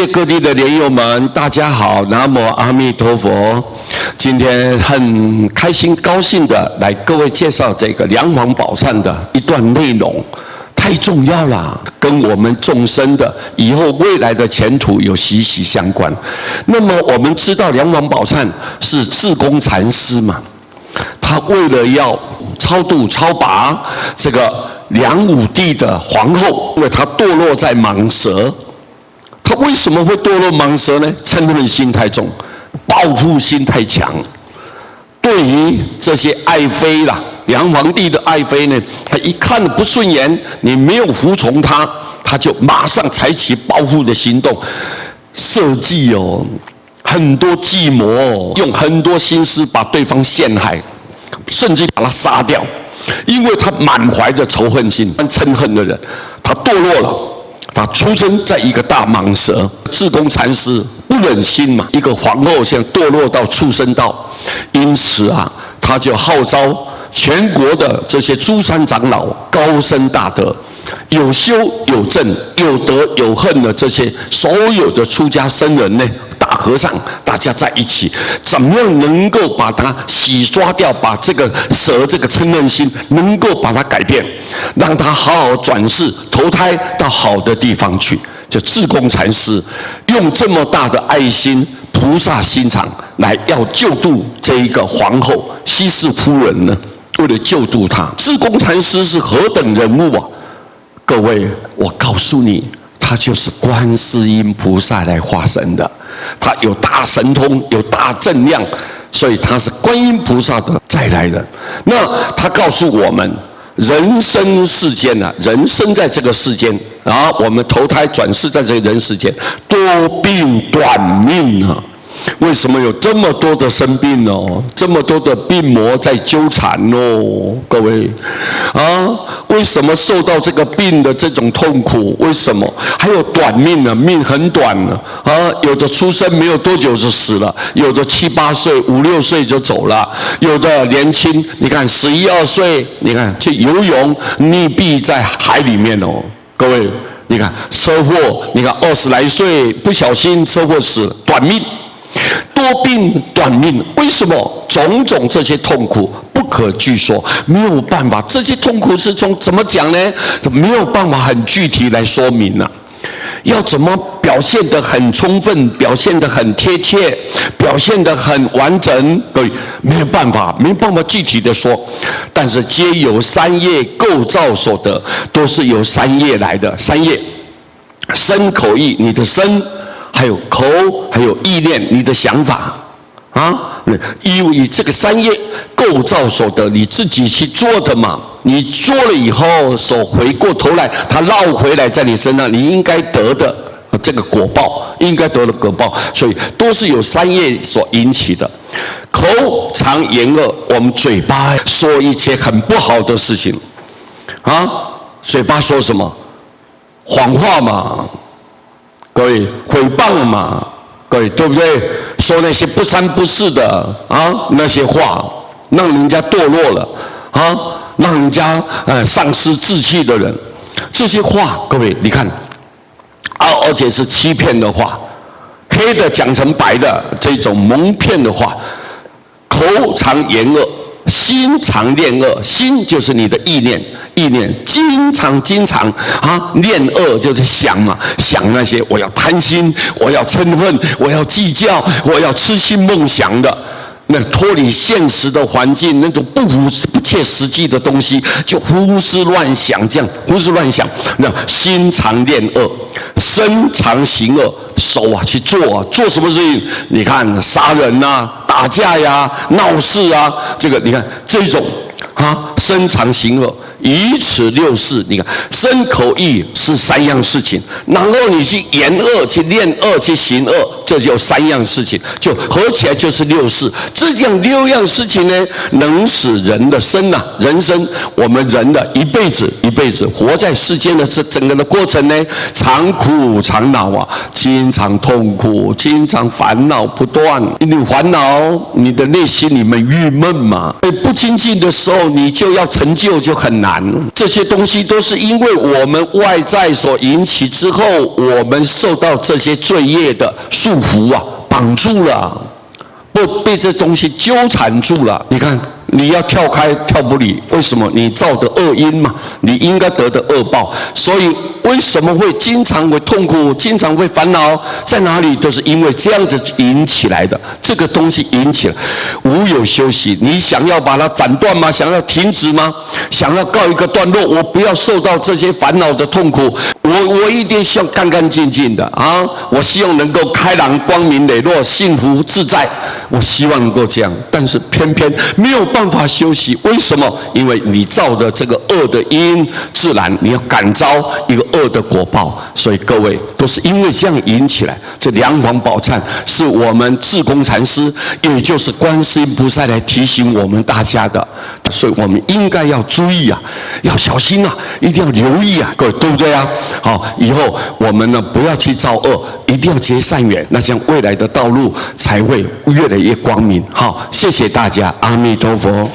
界各地的莲友们，大家好，南无阿弥陀佛。今天很开心、高兴的来各位介绍这个梁皇宝忏的一段内容，太重要了，跟我们众生的以后未来的前途有息息相关。那么我们知道梁皇宝忏是智公禅师嘛，他为了要超度超拔这个梁武帝的皇后，因为他堕落在蟒蛇。他为什么会堕落蟒蛇呢？嗔恨心太重，报复心太强。对于这些爱妃啦，梁皇帝的爱妃呢，他一看不顺眼，你没有服从他，他就马上采取报复的行动，设计很多计谋用很多心思把对方陷害，甚至把他杀掉，因为他满怀着仇恨心、嗔恨的人，他堕落了。他出生在一个大蟒蛇，智公禅师不忍心嘛，一个皇后现在堕落到畜生道，因此他就号召全国的这些诸山长老、高僧大德、有修有正、有德有恨的这些所有的出家僧人呢，大和尚，大家在一起，怎么样能够把它洗刷掉，把这个蛇这个嗔恨心能够把它改变，让它好好转世投胎到好的地方去。就智公禅师用这么大的爱心、菩萨心肠来要救度这一个皇后西氏夫人呢，为了救度她，智公禅师是何等人物啊！各位，我告诉你，他就是观世音菩萨来化身的。他有大神通，有大正量，所以他是观音菩萨的再来人。那他告诉我们，人生世间人生在这个世间我们投胎转世在这个人世间，多病短命啊！为什么有这么多的生病这么多的病魔在纠缠各位为什么受到这个病的这种痛苦？为什么还有短命呢？命很短有的出生没有多久就死了，有的7、8岁、5、6岁就走了，有的年轻，你看11、12岁，你看去游泳溺毙在海里面各位，你看车祸，你看20来岁不小心车祸死了，短命。多病短命，为什么？种种这些痛苦不可具说，没有办法。这些痛苦是从怎么讲呢？没有办法很具体来说明要怎么表现得很充分，表现得很贴切，表现得很完整？各位，没有办法具体的说。但是皆由三业构造所得，都是由三业来的。三业，身口意，你的身。还有口，还有意念，你的想法因为这个三业构造所得，你自己去做的嘛。你做了以后，手回过头来，它绕回来在你身上，你应该得的这个果报，应该得的果报，所以都是由三业所引起的。口常言恶，我们嘴巴说一切很不好的事情嘴巴说什么？谎话嘛。各位，诽谤嘛，各位对不对？说那些不三不四的那些话，让人家堕落了让人家丧失志气的人，这些话，各位你看而且是欺骗的话，黑的讲成白的这种蒙骗的话，口常言恶，心常念恶，心就是你的意念，经常念恶，就是想那些我要贪心，我要嗔恨，我要计较，我要痴心梦想的，那脱离现实的环境，那种不切实际的东西，就胡思乱想，这样胡思乱想。那心常念恶，身常行恶，手去做什么事情？你看杀人打架呀、闹事这个你看这种身常行恶，以此六事。你看身口意是3样事情，然后你去言恶、去念恶、去行恶，这就3样事情，就合起来就是6事。这样6样事情呢，能使人的人生，我们人的一辈子活在世间的这整个的过程呢，常苦常恼经常痛苦，经常烦恼不断。你烦恼，你的内心里面郁闷嘛。不精进的时候，你就要成就就很难。难。这些东西都是因为我们外在所引起之后，我们受到这些罪业的束缚啊，绑住了，被这东西纠缠住了。你看，你要跳开跳不离，为什么？你造的恶因嘛，你应该得的恶报。所以为什么会经常会痛苦，经常会烦恼？在哪里都是因为这样子引起来的。这个东西引起来，无有休息。你想要把它斩断吗？想要停止吗？想要告一个段落？我不要受到这些烦恼的痛苦，我一定希望干干净净的啊！我希望能够开朗、光明磊落、幸福自在。我希望能够这样，但是偏偏没有办法休息。为什么？因为你造的这个恶的因，自然你要感召一个恶的果报。所以各位都是因为这样引起来。这梁皇宝忏是我们智公禅师，也就是观世音菩萨来提醒我们大家的。所以我们应该要注意啊，要小心啊，一定要留意啊，各位对不对啊？好，以后我们呢不要去造恶，一定要结善缘，那这样未来的道路才会越来越光明。好，谢谢大家，阿弥陀佛。